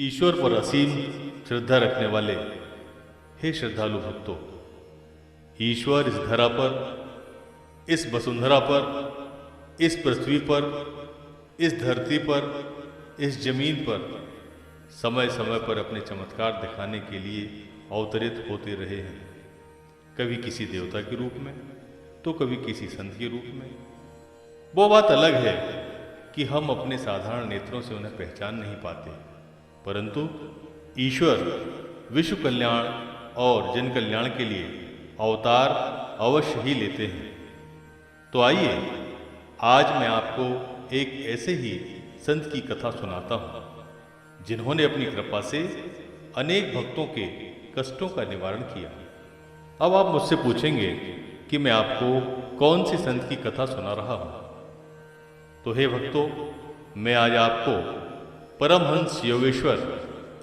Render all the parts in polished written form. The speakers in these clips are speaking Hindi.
ईश्वर पर असीम श्रद्धा रखने वाले हे श्रद्धालु भक्तों, ईश्वर इस धरा पर, इस वसुंधरा पर, इस पृथ्वी पर, इस धरती पर, इस जमीन पर समय समय पर अपने चमत्कार दिखाने के लिए अवतरित होते रहे हैं। कभी किसी देवता के रूप में तो कभी किसी संत के रूप में। वो बात अलग है कि हम अपने साधारण नेत्रों से उन्हें पहचान नहीं पाते, परंतु ईश्वर विश्व कल्याण और जन कल्याण के लिए अवतार अवश्य ही लेते हैं। तो आइए आज मैं आपको एक ऐसे ही संत की कथा सुनाता हूँ जिन्होंने अपनी कृपा से अनेक भक्तों के कष्टों का निवारण किया। अब आप मुझसे पूछेंगे कि मैं आपको कौन से संत की कथा सुना रहा हूँ। तो हे भक्तों, मैं आज आपको परमहंस योगेश्वर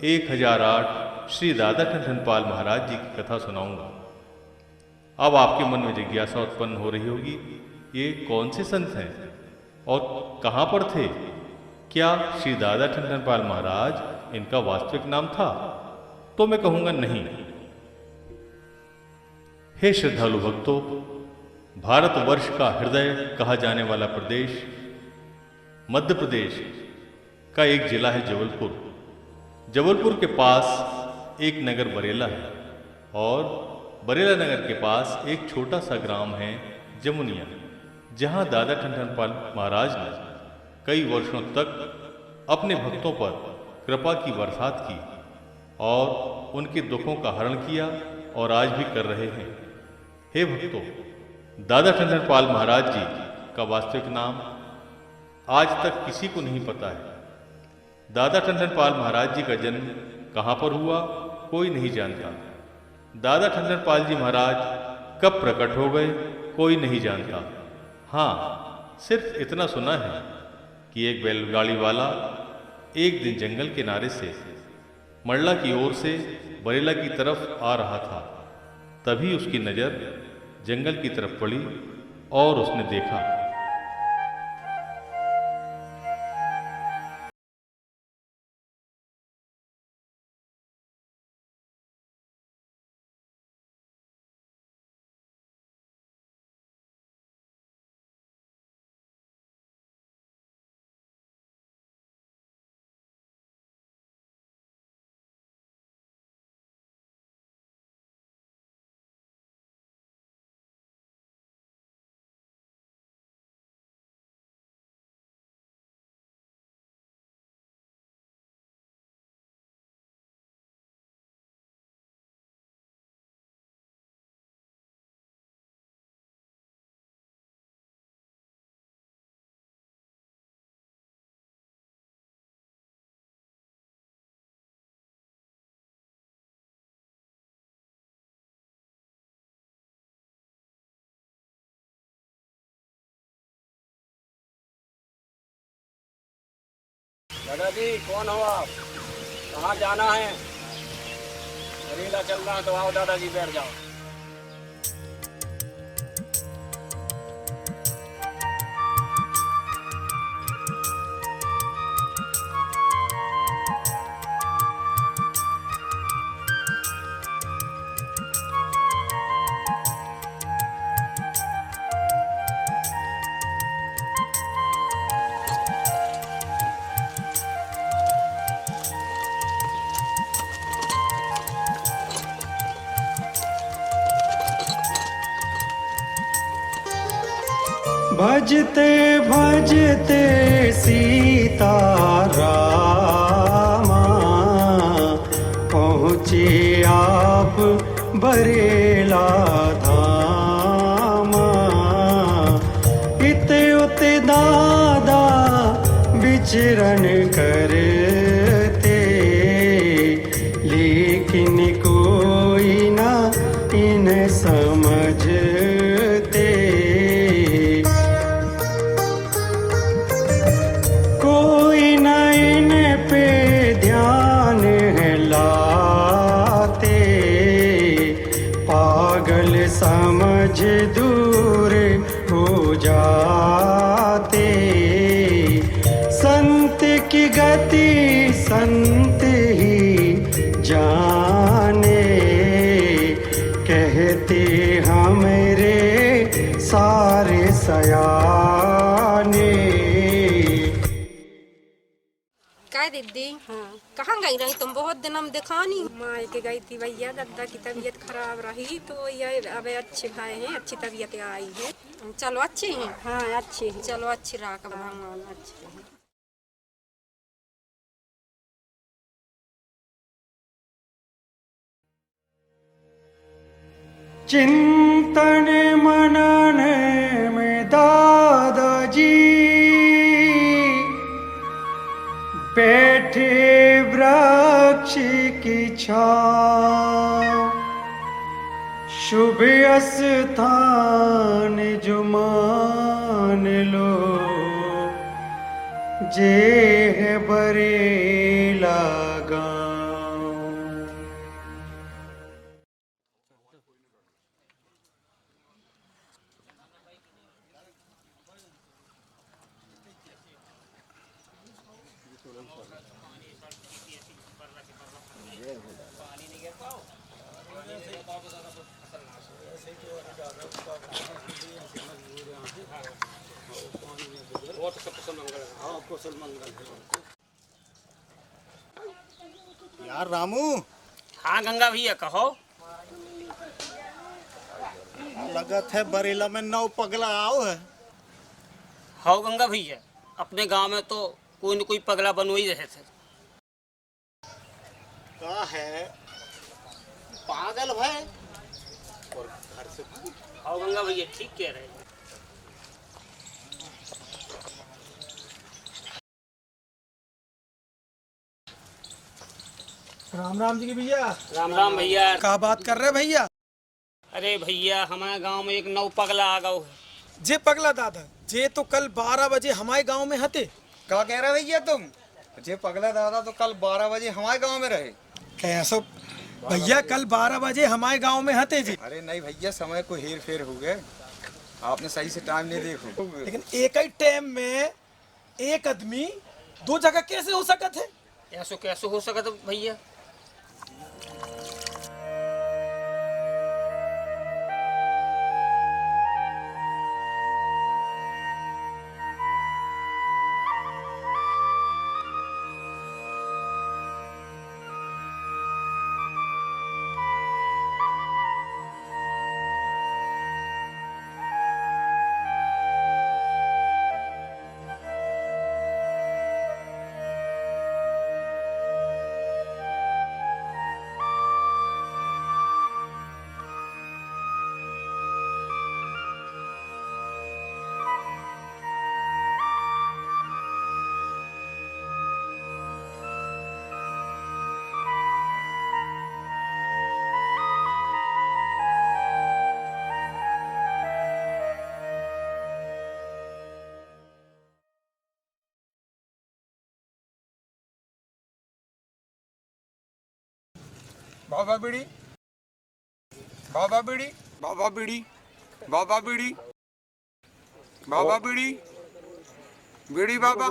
1008 श्री दादा ठनठनपाल महाराज जी की कथा सुनाऊंगा। अब आपके मन में जिज्ञासा उत्पन्न हो रही होगी, ये कौन से संत हैं और कहाँ पर थे? क्या श्री दादा ठनठनपाल महाराज इनका वास्तविक नाम था? तो मैं कहूंगा नहीं। हे श्रद्धालु भक्तों, भारतवर्ष का हृदय कहा जाने वाला प्रदेश मध्य प्रदेश का एक जिला है जबलपुर। जबलपुर के पास एक नगर बरेला है और बरेला नगर के पास एक छोटा सा ग्राम है जमुनिया, जहां दादा ठनठनपाल महाराज ने कई वर्षों तक अपने भक्तों पर कृपा की बरसात की और उनके दुखों का हरण किया और आज भी कर रहे हैं। हे भक्तों, दादा ठनठनपाल महाराज जी का वास्तविक नाम आज तक किसी को नहीं पता है। दादा ठनठनपाल महाराज जी का जन्म कहाँ पर हुआ, कोई नहीं जानता। दादा ठनठनपाल जी महाराज कब प्रकट हो गए, कोई नहीं जानता। हाँ, सिर्फ इतना सुना है कि एक बैलगाड़ी वाला एक दिन जंगल के किनारे से मंडला की ओर से बरेला की तरफ आ रहा था। तभी उसकी नज़र जंगल की तरफ पड़ी और उसने देखा दादाजी, कौन हो आप? कहाँ जाना है? बरेला चलना है तो आओ दादाजी, बैठ जाओ। भजते भजते सीता रामा, पहुँचे आप बरेला धामा। इत उत दादा विचरण करते, लेकिन कोई ना इन समझते। कोई न इन पे ध्यान लाते, पागल समझ दूर हो जाते। संत की गति है दीदी। हाँ, कहाँ गई रही तुम? बहुत दिन हम दिखा नहीं। माँ के गई थी भैया, दादा की तबीयत खराब रही तो ये अब अच्छे भाई हैं, अच्छी तबीयत आई है। चलो अच्छी हैं। हाँ अच्छी है। चलो अच्छी रहा कर भगवान अच्छी है। चिंतन मनन में दादाजी बैठे वृक्ष की छाँव, शुभ स्थान जो मान लो जे है बरेला गाँव। यार रामू, हाँ गंगा भैया कहो। लगत है बरेला में नौ पगला आओ है। हाँ गंगा भैया, अपने गांव में तो कोई न कोई पगला बनो ही रहे थे। का है पागल भाई और घर से भाग। हाँ गंगा भैया ठीक कह रहे हैं। राम राम जी की भैया। राम राम भैया। का बात कर रहे भैया? अरे भैया हमारे गांव में एक नौ पगला आ गओ है। जे पगला दादा जे तो कल 12 बजे हमारे गांव में हते। क्या कह रहे भैया तुम? जे पगला दादा तो कल 12 बजे हमारे गांव में रहे। कैसो भैया कल 12 बजे हमारे गांव में हते जी। अरे नहीं भैया, समय को हेर फेर हो गए, आपने सही से टाइम नहीं देखो। लेकिन एक ही टाइम में एक आदमी दो जगह कैसे हो सकत है? ऐसो कैसे हो सकता भैया? बाबा बीड़ी, बाबा बीड़ी, बाबा बीड़ी, बाबा बीड़ी, बाबा बीड़ी, बीड़ी बाबा।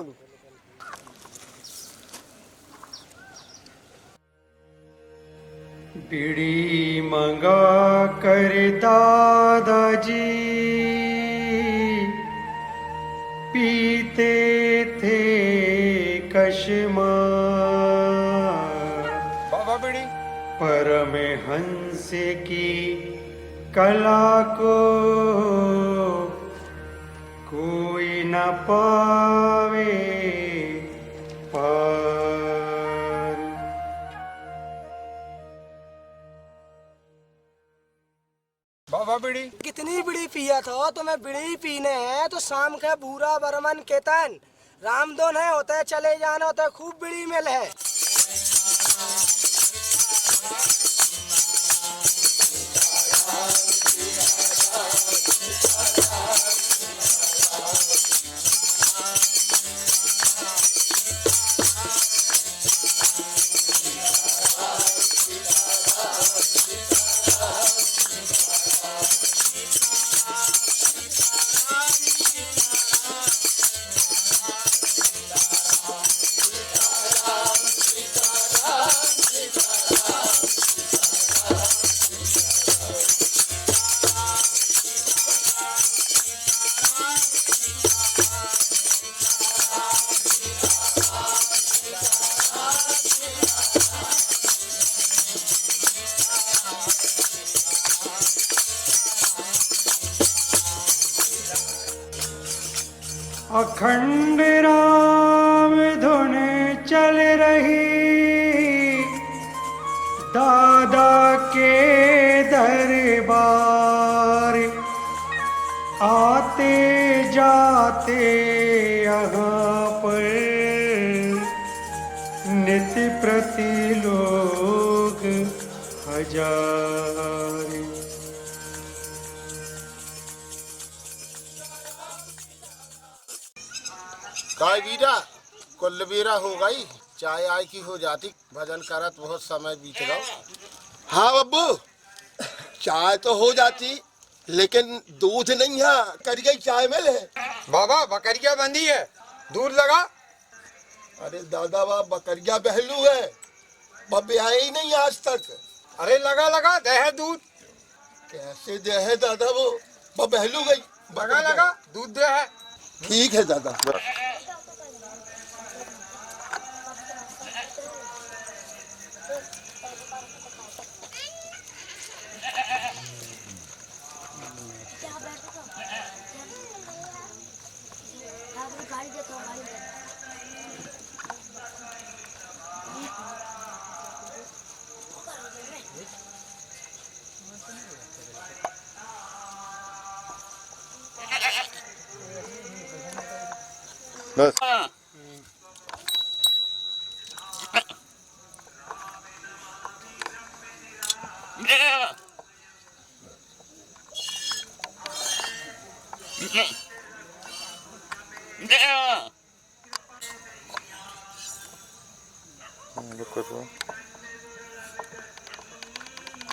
बीड़ी मंगा कर दादाजी पीते थे कशमा, बाबा बीड़ी, परमहंस की कला को कोई न पावे पार। बाबा बीड़ी। कितनी बीड़ी पिया था? तो मैं बीड़ी पीने है तो शाम का भूरा बरमन केतन रामदोन है होता है, चले जाना होता है, खूब बीड़ी मिल है। अखंड राम धुन चल रही, दादा के दरबार, आते जाते यहाँ पर नित्य प्रति लोग हजार। काय वीरा कुल बेरा हो गई, चाय आय की हो जाती, भजन करत बहुत समय बीत गया। हाँ बब्बू, चाय तो हो जाती लेकिन दूध नहीं है, कर गई चाय में ले। बाबा बकरिया बंधी है, दूध लगा। अरे दादा बा बकरिया बहलू है, बब्बे आए ही नहीं आज तक। अरे लगा लगा दे है दूध। कैसे दे है दादा, वो बहलू गई। लगा लगा दूध दे है। ठीक है दादा। बस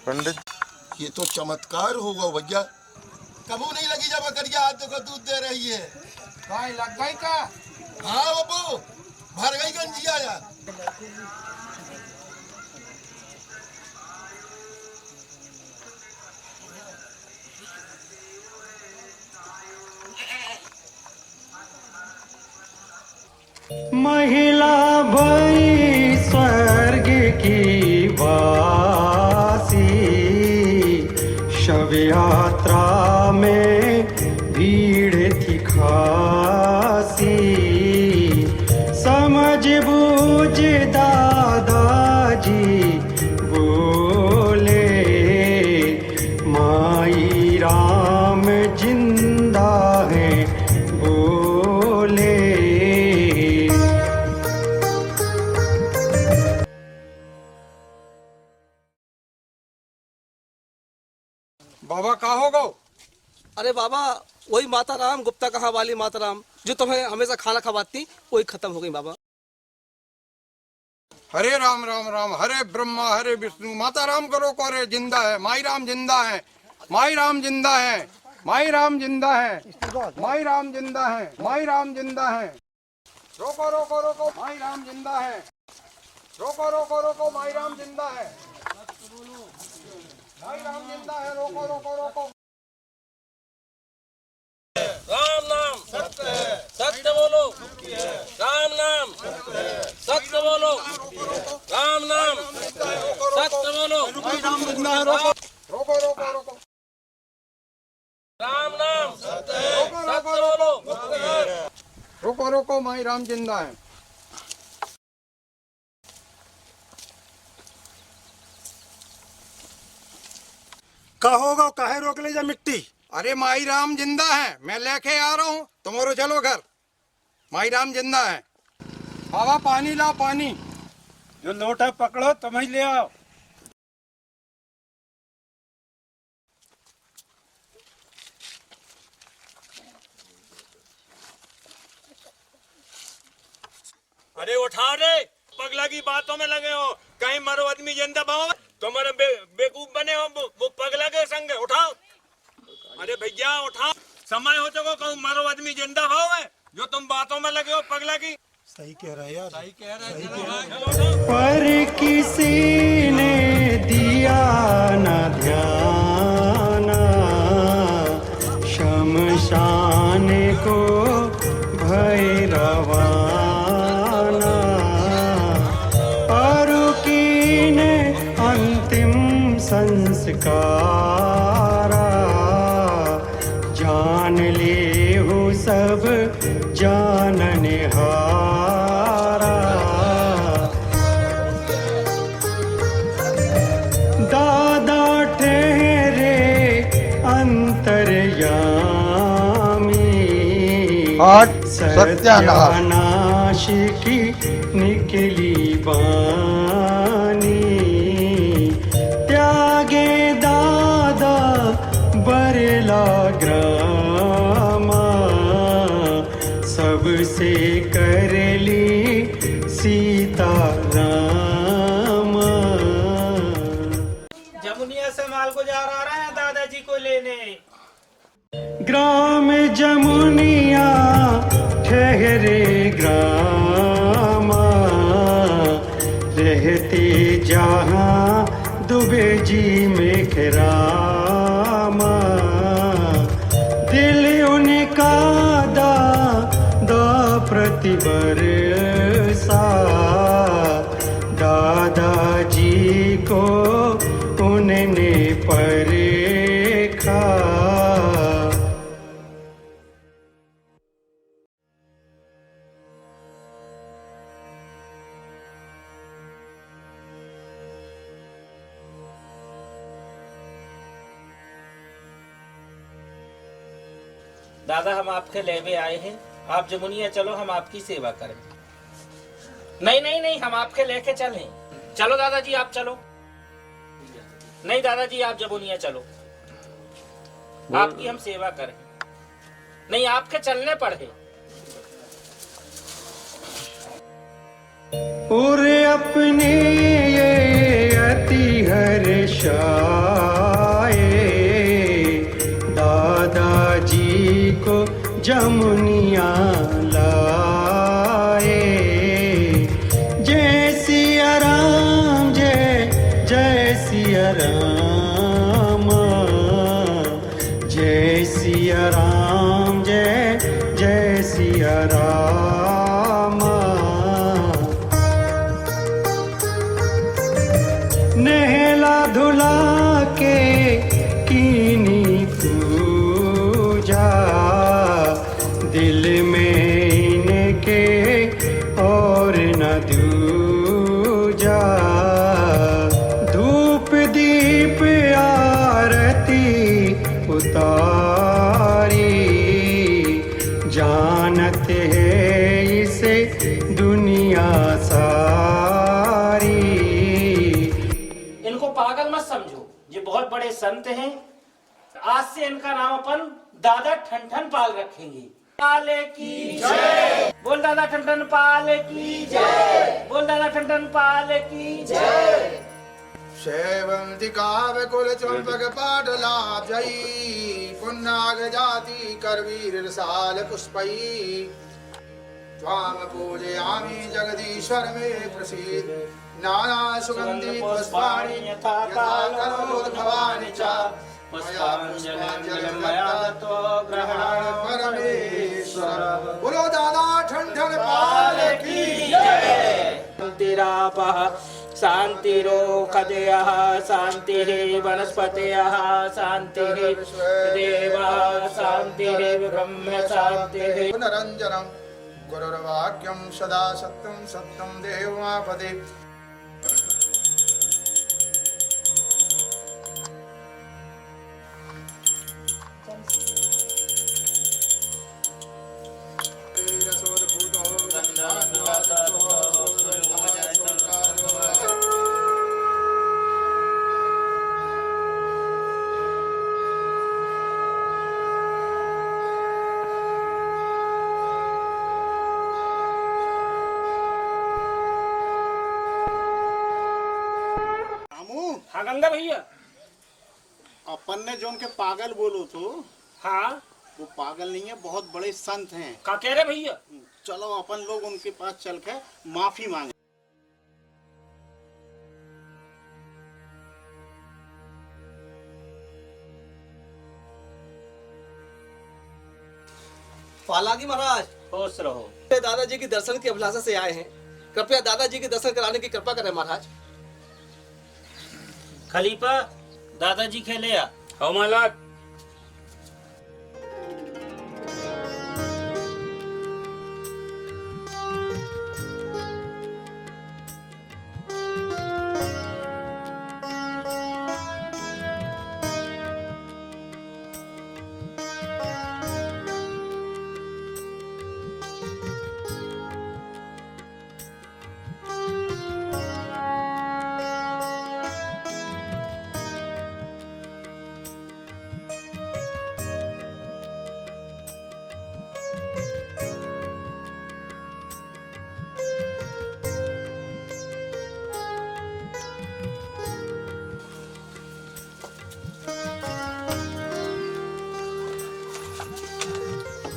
पंडित, ये तो चमत्कार होगा भैया, कबू नहीं लगी जब बकरिया हाथों को दूध दे रही है। गाय लग गई का? हाँ बब्बू, भर गई गंजिया यार। महिला भई स्वर्ग की वासी, शव यात्रा में भीड़ थी खासी, समझ बूझ दादाजी बोले, माई राम जिंदा है बोले। बाबा का होगा? अरे बाबा वही माता राम, गुप्ता कहाँ वाली माता राम जो तुम्हें हमेशा खाना खवाती, वही खत्म हो गई बाबा। हरे राम राम राम, हरे ब्रह्मा हरे विष्णु, माता राम करो करे जिंदा है, माई राम जिंदा है, माई राम जिंदा है, माई राम जिंदा है, माई राम जिंदा है, माई राम जिंदा है। रोको रोको रोको, माई राम जिंदा है। रोको रोको रोको, माई राम जिंदा है, माई राम जिंदा है। रोको रोको रोको। राम नाम सत्य है, सत्य बोलो। राम नाम सत्य बोलो, राम नाम सत्य बोलो। माई राम जिंदा है। रोको रोको रोको रोको। राम नाम सत्य बोलो। रोको रोको, माई राम जिंदा है। कहोगा काहे रोक ले जा मिट्टी। अरे माई राम जिंदा है, मैं लेके आ रहा हूँ, तुम्हारो चलो घर। माई राम जिंदा है। बाबा पानी लाओ, पानी। जो लोटा पकड़ो तुम ही ले आओ। अरे उठा रे, पगला की बातों में लगे हो, कहीं मरो आदमी जिंदा भाव तुम्हारे बेवकूफ बने हो, वो पगला के संग उठाओ। अरे भैया उठाओ, समय हो चुका, कहूँ मरो आदमी जिंदा भाव है, जो तुम बातों में लगे हो पगला की। सही कह रहा है यार, सही कह रहे। पर किसी ने दिया न ध्यान, शमशान को भय रवाना, और कीन अंतिम संस्कार, जान ले हो सब जान हारा। दादा ठहरे अंतर्यामी, सत्यानाश की निकली बानी। त्यागे दादा बरला ग्रामा, सबसे कर ली सीता रामा। जमुनिया से माल को जा रहा है दादाजी को लेने। ग्राम जमुनिया ठहरे ग्रामा, रहते जहाँ दुबे जी में खरामा। दिल उनका दादा प्रतिबरसा, दादाजी को उन्होंने परखा। दादा हम आपके लेवे आए हैं, आप जमुनिया चलो, हम आपकी सेवा करें। नहीं नहीं नहीं, हम आपके लेके चलें। चलो दादाजी आप चलो। नहीं दादाजी आप जमुनिया चलो, आपकी हम सेवा करें। नहीं आपके चलने पड़े। और अपने ये अति हर्षाए, दादाजी को जमुनिया लाए। जय सिया राम, जय जय सिया राम, जय सिया राम, जय जय सिया राम। नहला धुला के कीनी पूजा, दिल में इनके और न दूजा। धूप दीप आरती उतारी, जानत है इसे दुनिया सारी। इनको पागल मत समझो, ये बहुत बड़े संत हैं। आज से इनका नाम अपन दादा ठनठन पाल रखेंगे। पाले की जय, बोल दादा ठनठन पाले की जय, बोल दादा ठनठन पाले की जय। सेवंती काव्य कुल चंपक पाटला जयी, पुन्नाग जाति करवीर रसाल पुष्पई। त्वाम पूजयामि जगदीश्वर मे प्रसीद, नाना सुगंधि पुष्पाणि यथा करोद भवानि च। परमेश्वर बोलो दादा ठंडन पाल की शांतिरापः शांतिरोषधयः शांतिः वनस्पतयः शांतिः देवः शांतिः ब्रह्म शांतिः। पुनरंजनम गुरुर्वाक्यम सदा सत्यम सत्यम देवमापदे। हाँ गंगा भैया, अपन ने जो उनके पागल बोलो तो हाँ वो पागल नहीं है, बहुत बड़े संत हैं। का कह रहे भैया? चलो अपन लोग उनके पास चल के माफी मांगे। पालागी महाराज, खुश रहो। दादाजी के दर्शन की अभिलाषा से आए हैं, कृपया दादाजी के दर्शन कराने की कृपा करें महाराज। खलीफा दादाजी खेले या हो मालक।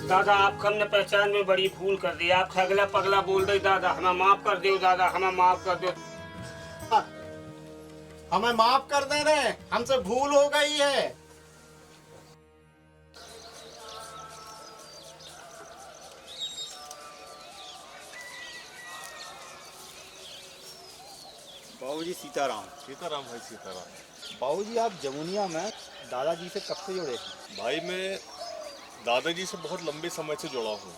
दादा आपको हमने पहचान में बड़ी भूल कर दी। आप अगला पगला बोल रहे दादा, हमें माफ कर दो दादा, हमें माफ कर दो। हमें माफ कर दे रहे, हमसे भूल हो गई है। बाबूजी सीताराम। सीताराम भाई सीताराम। बाबूजी आप जमुनिया में दादाजी से कब से जुड़े हैं? भाई मैं दादाजी से बहुत लंबे समय से जुड़ा हूँ।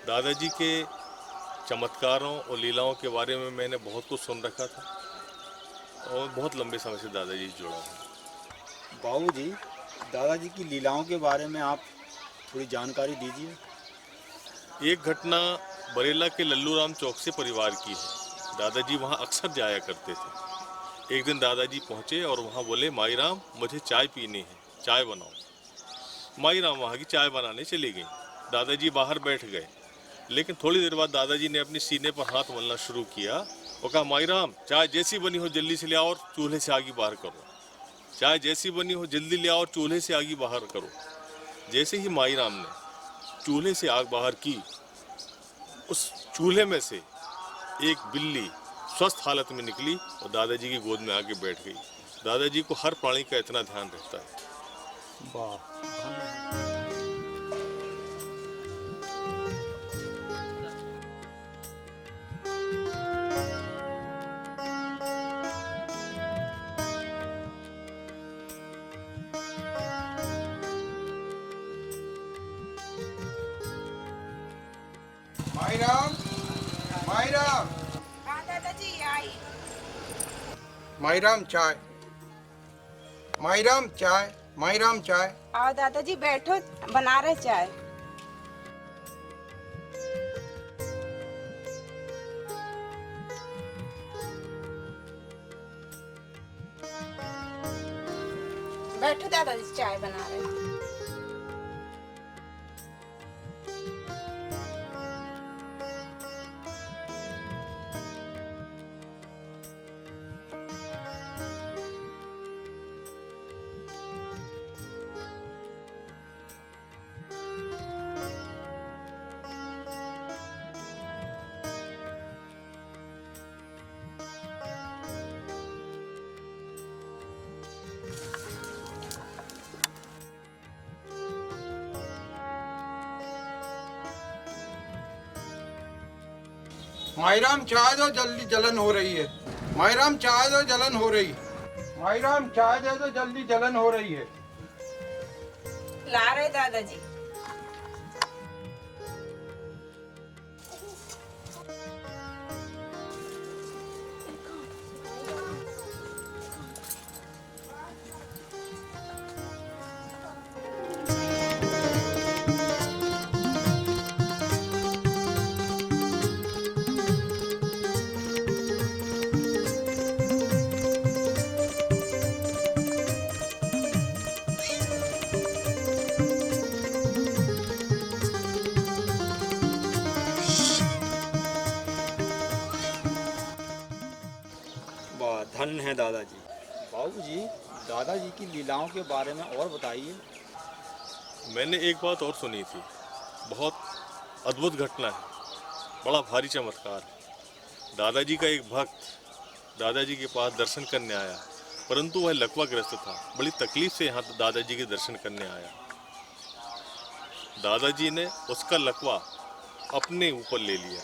दादाजी के चमत्कारों और लीलाओं के बारे में मैंने बहुत कुछ सुन रखा था और बहुत लंबे समय से दादाजी से जुड़ा हूँ। बाबूजी दादाजी की लीलाओं के बारे में आप थोड़ी जानकारी दीजिए। एक घटना बरेला के लल्लू राम चौक से परिवार की है। दादाजी वहाँ अक्सर जाया करते थे। एक दिन दादाजी पहुँचे और वहाँ बोले, माई राम मुझे चाय पीनी है, चाय बनाओ। माई राम वहाँ की चाय बनाने चली गई। दादाजी बाहर बैठ गए, लेकिन थोड़ी देर बाद दादाजी ने अपने सीने पर हाथ मलना शुरू किया और कहा, माई राम चाय जैसी बनी हो जल्दी से ले आओ और चूल्हे से आगे बाहर करो। चाय जैसी बनी हो जल्दी ले आओ और चूल्हे से आगे बाहर करो। जैसे ही माई राम ने चूल्हे से आग बाहर की, उस चूल्हे में से एक बिल्ली स्वस्थ हालत में निकली और दादाजी की गोद में आके बैठ गई। दादाजी को हर प्राणी का इतना ध्यान रहता है। वाह। माई राम, माई राम, हाँ दादाजी आई। माई राम चाय, माई राम चाय, माई राम चाय। आओ दादाजी बैठो, बना रहे चाय। बैठो दादाजी, चाय बना रहे हैं। माई राम चाय दो, जल्दी जलन हो रही है। माई राम चाय दो, जलन हो रही है। माई राम चाय दे दो, जल्दी जलन हो रही है। ला रहे दादाजी। वाह, धन्य है दादाजी। बाबूजी दादाजी की लीलाओं के बारे में और बताइए। मैंने एक बात और सुनी थी, बहुत अद्भुत घटना है, बड़ा भारी चमत्कार है। दादाजी का एक भक्त दादाजी के पास दर्शन करने आया, परंतु वह लकवाग्रस्त था। बड़ी तकलीफ से यहाँ दादाजी के दर्शन करने आया। दादाजी ने उसका लकवा अपने ऊपर ले लिया।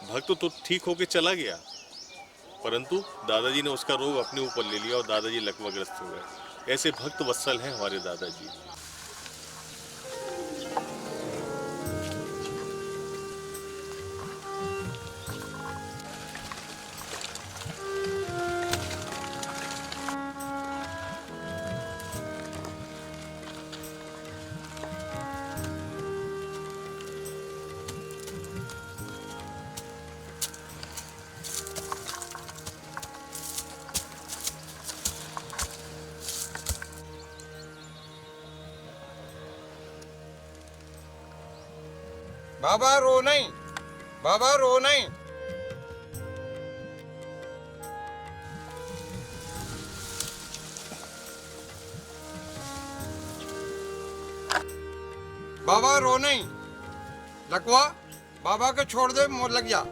भक्त तो ठीक होके चला गया, परंतु दादाजी ने उसका रोग अपने ऊपर ले लिया और दादाजी लकवाग्रस्त हो गए। ऐसे भक्त वत्सल हैं हमारे दादाजी। बाबा रो नहीं, बाबा रो नहीं। बाबा रो नहीं, लकवा बाबा के छोड़ दे, मोर लग जा।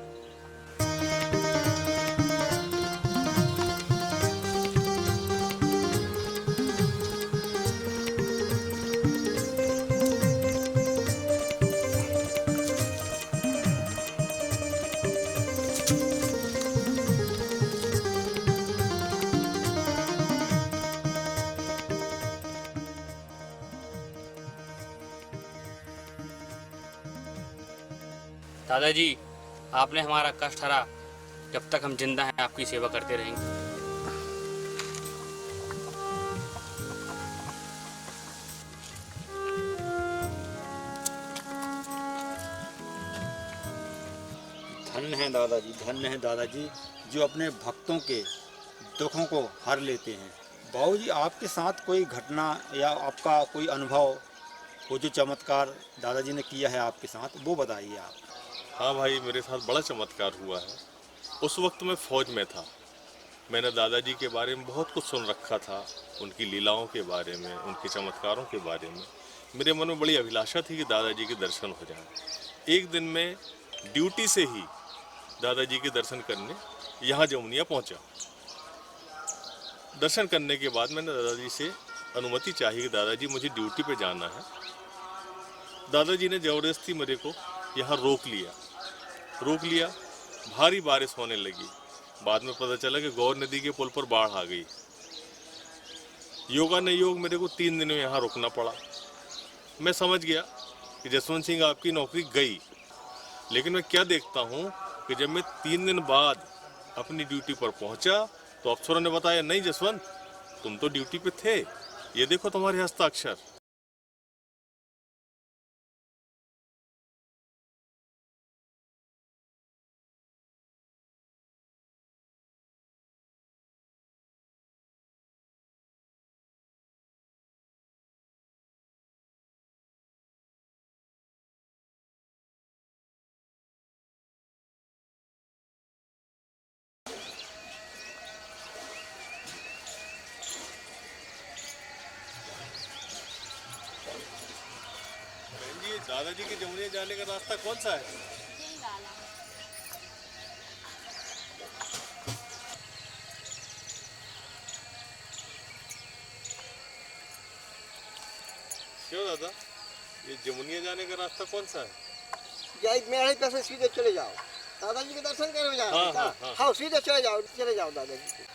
दादाजी, आपने हमारा कष्ट हरा। जब तक हम जिंदा हैं आपकी सेवा करते रहेंगे। धन्य है दादाजी, धन्य है दादाजी, जो अपने भक्तों के दुखों को हर लेते हैं। बाबूजी, आपके साथ कोई घटना या आपका कोई अनुभव, वो जो चमत्कार दादाजी ने किया है आपके साथ, वो बताइए आप। हाँ भाई, मेरे साथ बड़ा चमत्कार हुआ है। उस वक्त मैं फौज में था। मैंने दादाजी के बारे में बहुत कुछ सुन रखा था, उनकी लीलाओं के बारे में, उनके चमत्कारों के बारे में। मेरे मन में बड़ी अभिलाषा थी कि दादाजी के दर्शन हो जाए। एक दिन मैं ड्यूटी से ही दादाजी के दर्शन करने यहाँ जमुनिया पहुँचा। दर्शन करने के बाद मैंने दादाजी से अनुमति चाहिए कि दादाजी मुझे ड्यूटी पे जाना है। दादाजी ने ज़बरदस्ती मेरे को यहाँ रोक लिया। भारी बारिश होने लगी। बाद में पता चला कि गौर नदी के पुल पर बाढ़ आ गई। योगा न योग मेरे को 3 दिन में यहाँ रुकना पड़ा। मैं समझ गया कि जसवंत सिंह आपकी नौकरी गई। लेकिन मैं क्या देखता हूँ कि जब मैं 3 दिन बाद अपनी ड्यूटी पर पहुँचा तो अफसरों ने बताया, नहीं जसवंत, तुम तो ड्यूटी पे थे, ये देखो तुम्हारे हस्ताक्षर। दादाजी के जमुनिया जाने का रास्ता कौन सा है? क्यों दादा, ये जमुनिया जाने का रास्ता कौन सा है? मेरे पैसे सीधे चले जाओ, दादाजी के दर्शन करने जाओ। हाँ, सीधे चले जाओ दादाजी के।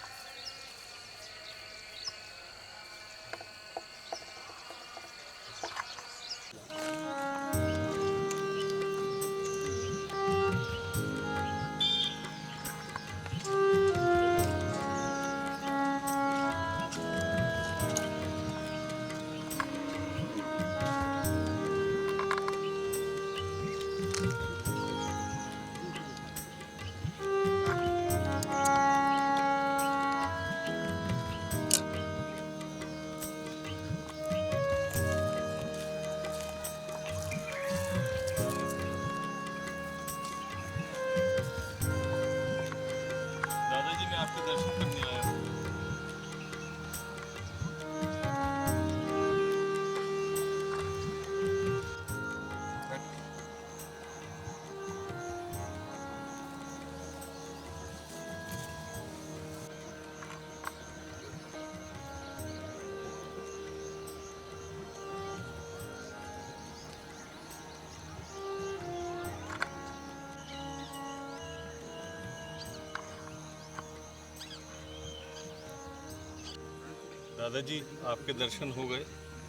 दादाजी, आपके दर्शन हो गए।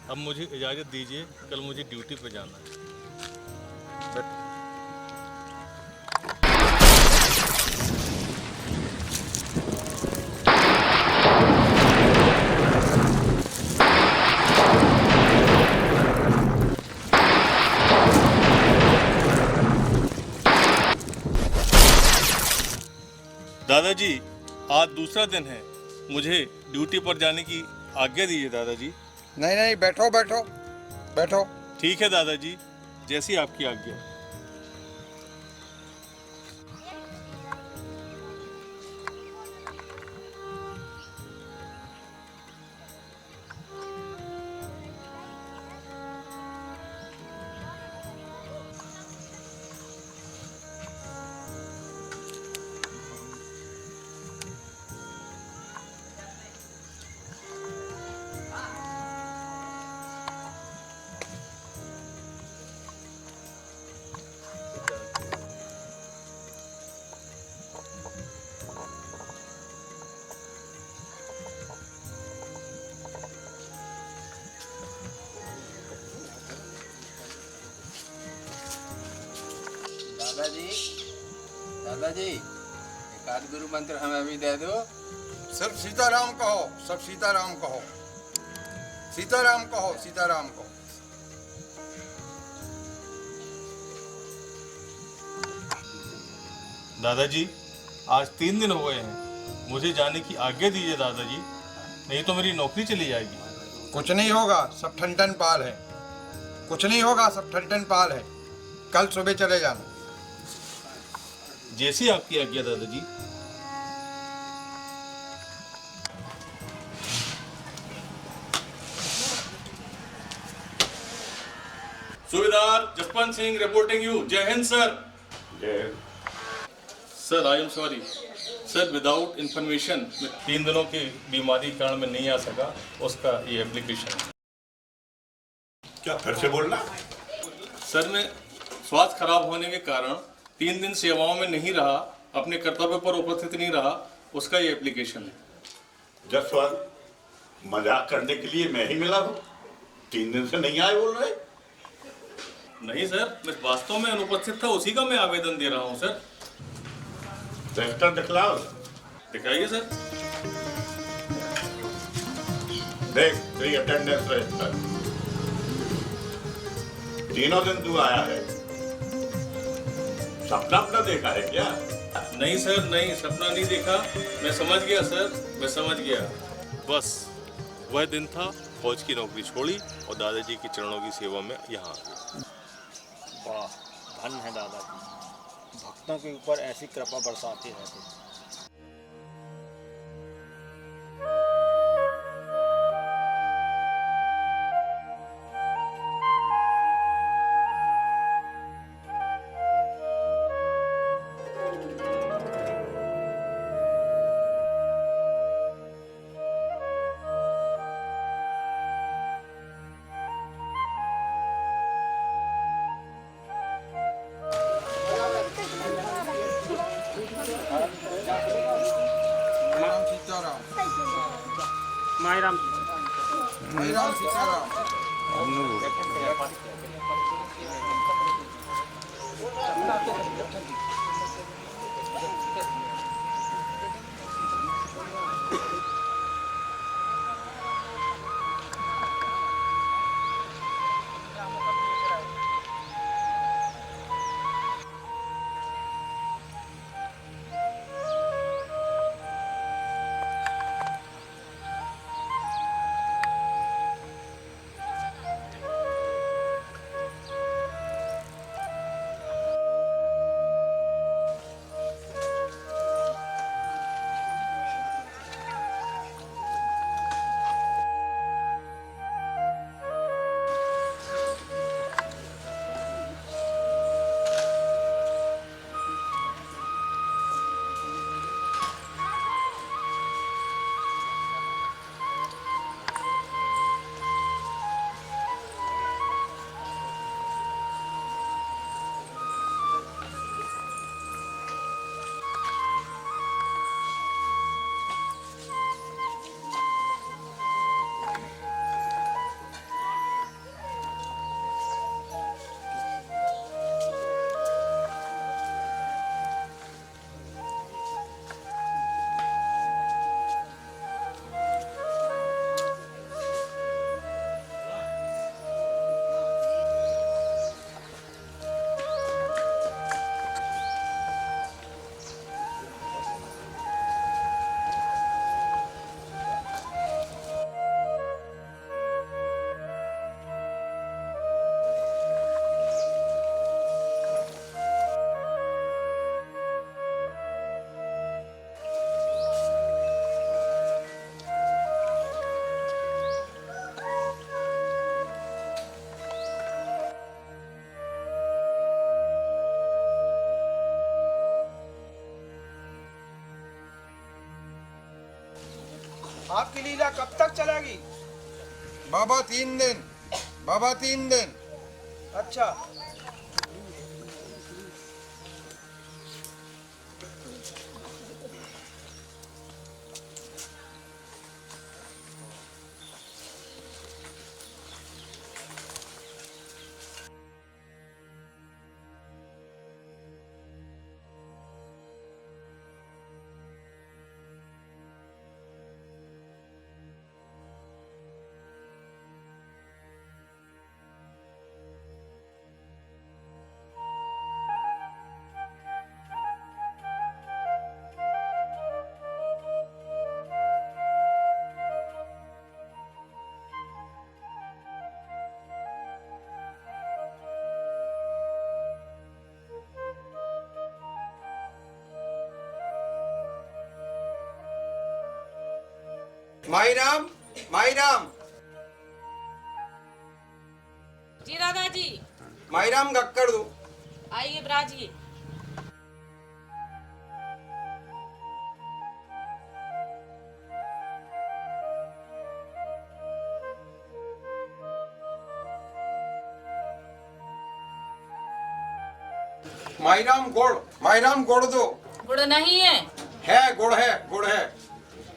अब मुझे इजाज़त दीजिए, कल मुझे ड्यूटी पे जाना है। दादाजी, आज दूसरा दिन है, मुझे ड्यूटी पर जाने की आज्ञा दीजिए दादाजी। नहीं, बैठो बैठो बैठो। ठीक है दादाजी, जैसी आपकी आज्ञा। दादाजी एक आध गुरु मंत्र हमें भी दे दो। सब सीताराम कहो, सब सीताराम कहो, सीताराम कहो, सीताराम कहो। दादाजी आज 3 दिन हो गए हैं, मुझे जाने की आज्ञा दीजिए दादाजी, नहीं तो मेरी नौकरी चली जाएगी। कुछ नहीं होगा, सब ठन पाल है। कुछ नहीं होगा, सब ठन पाल है। कल सुबह चले जाना। जैसी आपकी आज्ञा दादाजी। सूबेदार जसवंत सिंह रिपोर्टिंग यू। जय हिंद सर। जय sir I am sorry sir, without information मैं 3 दिनों की बीमारी के कारण मैं नहीं आ सका, उसका ये एप्लीकेशन। क्या फिर से बोलना? सर मैं स्वास्थ्य खराब होने के कारण 3 दिन सेवाओं में नहीं रहा, अपने कर्तव्य पर उपस्थित नहीं रहा, उसका ये एप्लीकेशन है। जसवंत, मजाक करने के लिए मैं ही मिला हूँ? 3 दिन से नहीं आए बोल रहे? नहीं सर, मैं वास्तव में अनुपस्थित था, उसी का मैं आवेदन दे रहा हूँ सर। रजिस्टर दिखलाओ। दिखाइए सर। देख तेरी अटेंडेंस रजिस्टर। तीनों दिन तू आया है, सपना अपना देखा है क्या? नहीं सर, नहीं सपना नहीं देखा, मैं समझ गया सर, मैं समझ गया। बस वह दिन था, फौज की नौकरी छोड़ी और दादाजी के चरणों की सेवा में यहाँ आ गया। वाह, धन्य है दादाजी, भक्तों के ऊपर ऐसी कृपा बरसाते रहते। मायराम मायराम सीताराम। आपकी लीला कब तक चलेगी? बाबा 3 दिन, बाबा 3 दिन। अच्छा, माईराम, माईराम, जी दादाजी। माईराम गक्कड़ दो। आइए ब्राजी। माईराम गुड़, माईराम गुड़ दो। गुड़ नहीं है। है गुड़ है, गुड़ है,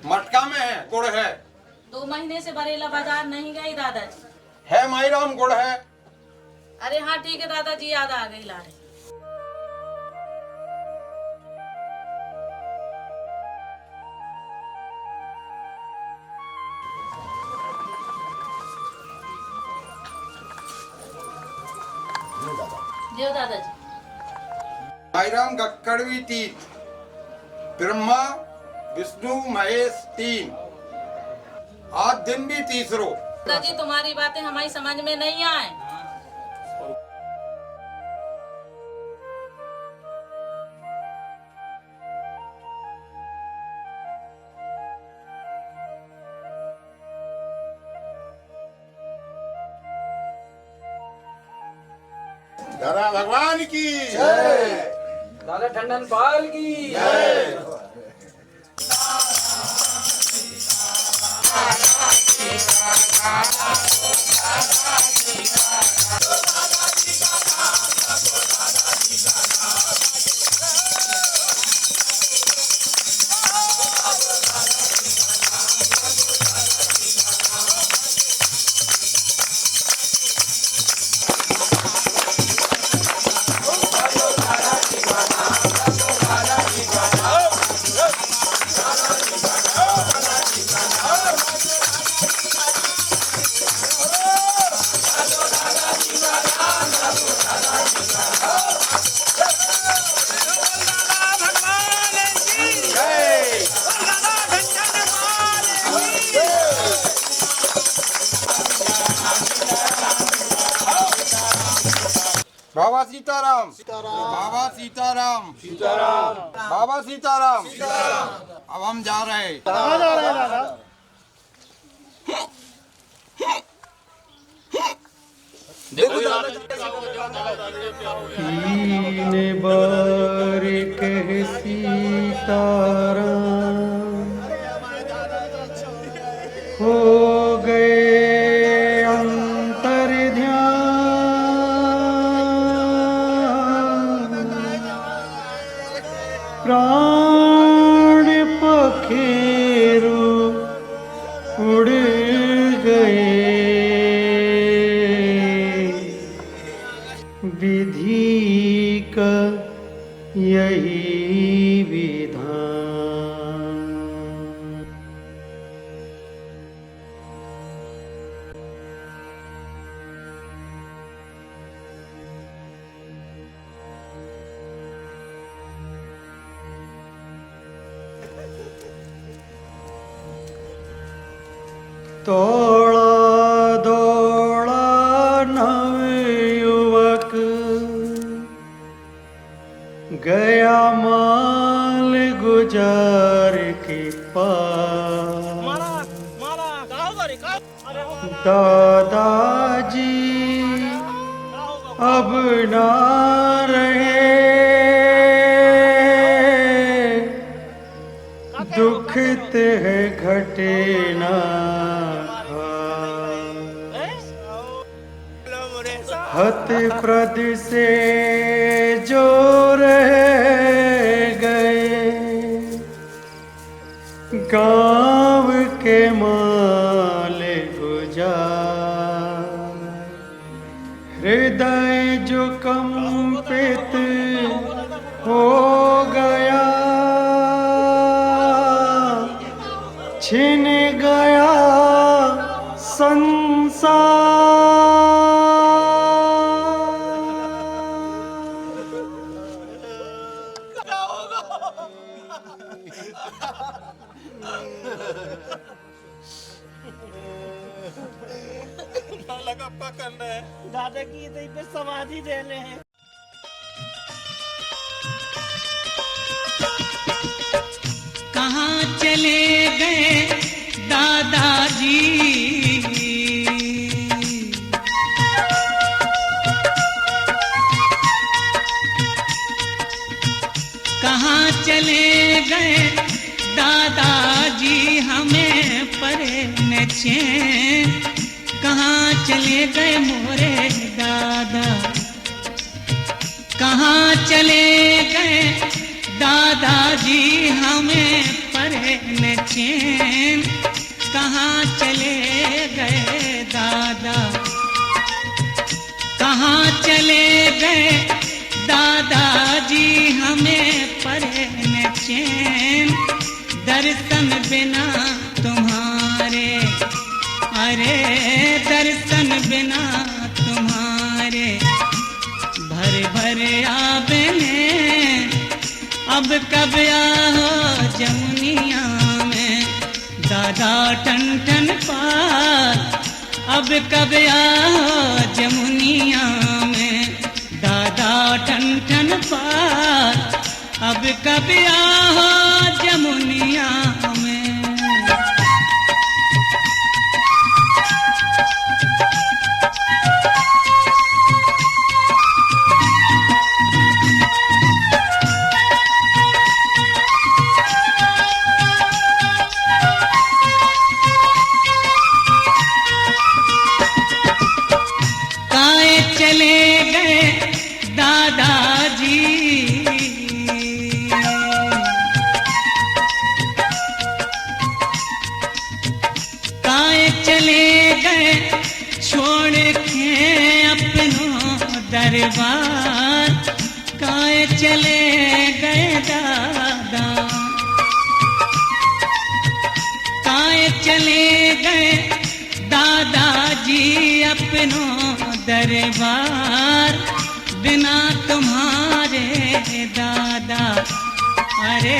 मटका में है, गुड़ है। 2 महीने से बरेला बाजार नहीं गई दादाजी। है माईराम गुड़ है। अरे हाँ ठीक है दादाजी, याद आ गई ला रहे। जियो दादाजी। माईराम गक्कड़वी 3, ब्रह्मा विष्णु महेश 3, आज दिन भी तीसरो। दादाजी तुम्हारी बातें हमारी समझ में नहीं आए। दादा भगवान की जय, दादा ठंडन पाल की जय। बाबा सीताराम, बाबा सीताराम, सीताराम, बाबा सीताराम, सीताराम। अब हम जा रहे हैं। कहाँ जा रहे हैं दादा? तीन बार कह सीताराम, हो गए अंतर ध्यान, प्राण पखेरु उड़ गए, विधि का यही विधान। तोड़ा दौड़ा नवयुवक, गया माल गुजार के पास। दादाजी अब ना रहे, दुखित है घटे ना हत प्रद से जो रह गए, गाँव के माल गुजार, हृदय जो कंपित हो गया, छिन गया संसार। दादा की यहीं पे समाधि दे ले हैं। कहाँ चले गए दादा दादाजी। कहाँ चले गए दादाजी हमें परे न चैन, कहाँ चले गए मोरे दादा, कहाँ चले गए दादाजी हमें परे न चैन, कहाँ चले गए दादा, कहाँ चले गए दादाजी हमें परे न चैन, दर्शन बिना तुम्हारे, अरे दर्शन बिना तुम्हारे भर भर आवे ने, अब कब आओ जमुनिया में दादा ठन ठन पाल, अब कब आओ जमुनिया में दादा ठन ठन पाल, अब कब आओ जमुनिया में। काहे चले गए दादाजी, काहे चले गए छोड़ के अपनो दरबार, काहे चले गए दादा, काहे चले गए दादाजी अपनो दरबार, बिना तुम्हारे दादा, अरे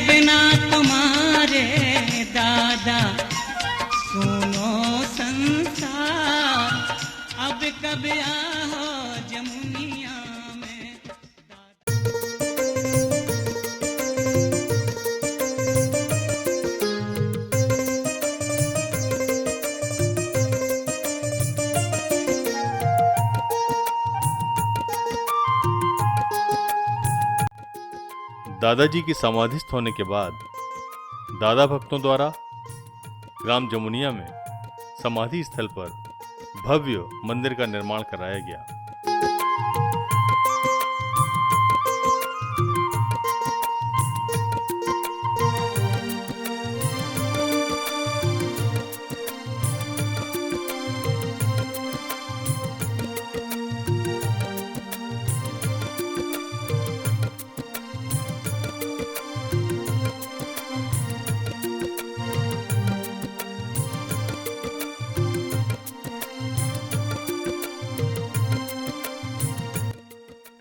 बिना तुम्हारे दादा सुनो संसार, अब कब आओ जमुनिया में। दादाजी की समाधिस्थ होने के बाद दादा भक्तों द्वारा ग्राम जमुनिया में समाधि स्थल पर भव्य मंदिर का निर्माण कराया गया।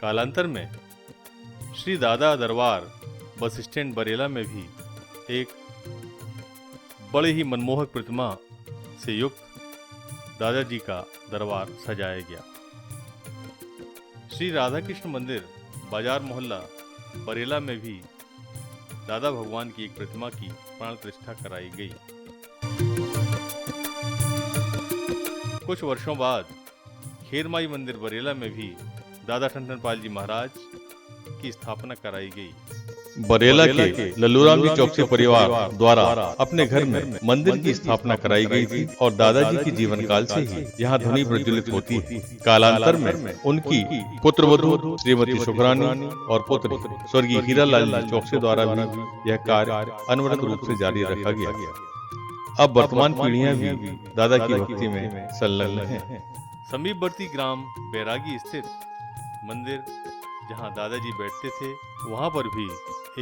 कालांतर में श्री दादा दरबार बस स्टैंड बरेला में भी एक बड़े ही मनमोहक प्रतिमा से युक्त दादाजी का दरबार सजाया गया। श्री राधा कृष्ण मंदिर बाजार मोहल्ला बरेला में भी दादा भगवान की एक प्रतिमा की प्राण प्रतिष्ठा कराई गई। कुछ वर्षों बाद खेरमाई मंदिर बरेला में भी दादा ठन पाल जी महाराज की स्थापना कराई गई। बरेला के लल्लूराम जी चौकसी परिवार द्वारा अपने घर में मंदिर की स्थापना कराई गई थी और दादाजी की जीवन काल से ही यहाँ ध्वनि प्रज्वलित होती है। कालांतर में उनकी पुत्र वधू श्रीमती शुभरानी और पुत्र स्वर्गीय हीरालाल जी चौकसी द्वारा भी यह कार्य अनवरत रूप से जारी रखा गया। अब वर्तमान पीढ़ियां भी दादा की भक्ति में संलग्न हैं। समीपवर्ती ग्राम बैरागी स्थित मंदिर जहां दादाजी बैठते थे, वहां पर भी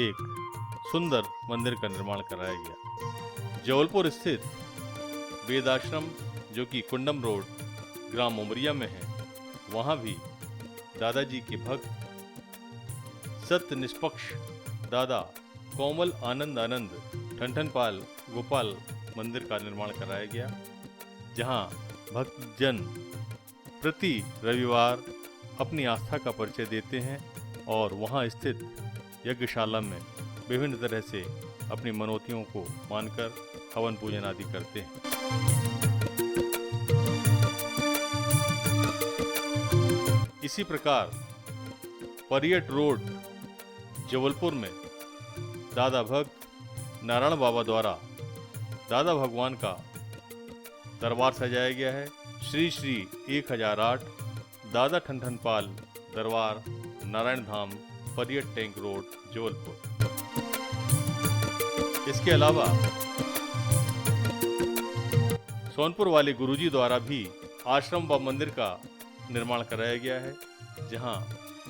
एक सुंदर मंदिर का निर्माण कराया गया। जबलपुर स्थित वेद आश्रम जो कि कुंडम रोड ग्राम उमरिया में है, वहां भी दादाजी के भक्त सत्य निष्पक्ष दादा कोमल आनंद ठनठनपाल गोपाल मंदिर का निर्माण कराया गया, जहां भक्तजन प्रति रविवार अपनी आस्था का परिचय देते हैं और वहां स्थित यज्ञशाला में विभिन्न तरह से अपनी मनोतियों को मानकर हवन पूजन आदि करते हैं। इसी प्रकार परियट रोड जबलपुर में दादा भक्त नारायण बाबा द्वारा दादा भगवान का दरबार सजाया गया है। श्री श्री 1008 दादा ठनठन पाल दरबार नारायण धाम परियट टैंक रोड जबलपुर। इसके अलावा सोनपुर वाले गुरुजी द्वारा भी आश्रम व मंदिर का निर्माण कराया गया है, जहां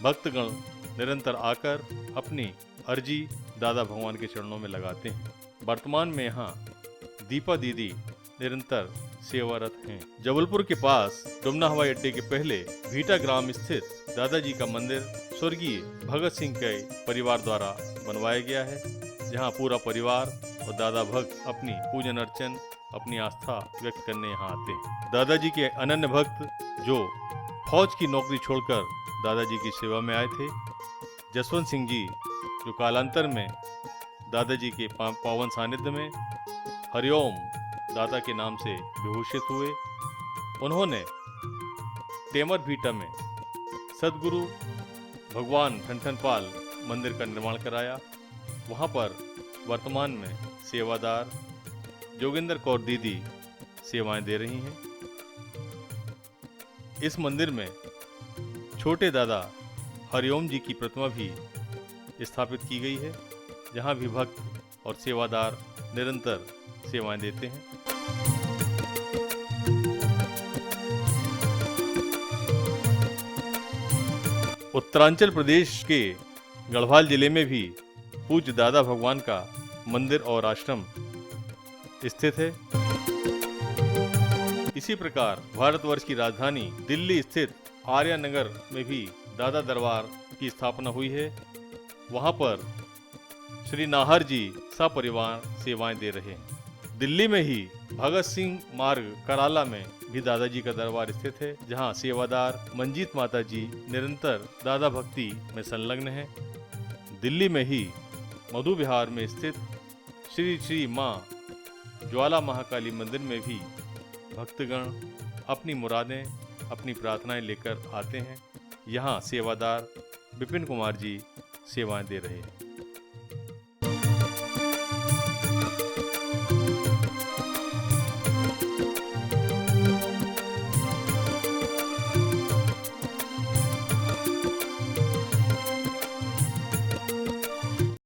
भक्तगण निरंतर आकर अपनी अर्जी दादा भगवान के चरणों में लगाते हैं। वर्तमान में यहाँ दीपा दीदी निरंतर सेवारत हैं। जबलपुर के पास डुमना हवाई अड्डे के पहले भीटा ग्राम स्थित दादाजी का मंदिर स्वर्गीय भगत सिंह के परिवार द्वारा बनवाया गया है, जहां पूरा परिवार और दादा भक्त अपनी पूजन अर्चन अपनी आस्था व्यक्त करने यहाँ आते हैं। दादाजी के अनन्य भक्त जो फौज की नौकरी छोड़कर दादाजी की सेवा में आए थे, जसवंत सिंह जी, जो कालांतर में दादाजी के पावन सानिध्य में हरिओम दादा के नाम से विभूषित हुए, उन्होंने टेमर भीटा में सदगुरु भगवान ठनठनपाल मंदिर का निर्माण कराया। वहां पर वर्तमान में सेवादार जोगिंदर कौर दीदी सेवाएं दे रही हैं। इस मंदिर में छोटे दादा हरिओम जी की प्रतिमा भी स्थापित की गई है, जहां भी भक्त और सेवादार निरंतर सेवाएं देते हैं। उत्तरांचल प्रदेश के गढ़वाल जिले में भी पूज्य दादा भगवान का मंदिर और आश्रम स्थित है। इसी प्रकार भारतवर्ष की राजधानी दिल्ली स्थित आर्या नगर में भी दादा दरबार की स्थापना हुई है। वहां पर श्री नाहर जी सपरिवार सेवाएं दे रहे हैं। दिल्ली में ही भगत सिंह मार्ग कराला में भी दादाजी का दरबार स्थित है, जहां सेवादार मंजीत माता जी निरंतर दादा भक्ति में संलग्न हैं। दिल्ली में ही मधु विहार में स्थित श्री श्री मां ज्वाला महाकाली मंदिर में भी भक्तगण अपनी मुरादें अपनी प्रार्थनाएं लेकर आते हैं। यहाँ सेवादार विपिन कुमार जी सेवाएं दे रहे हैं।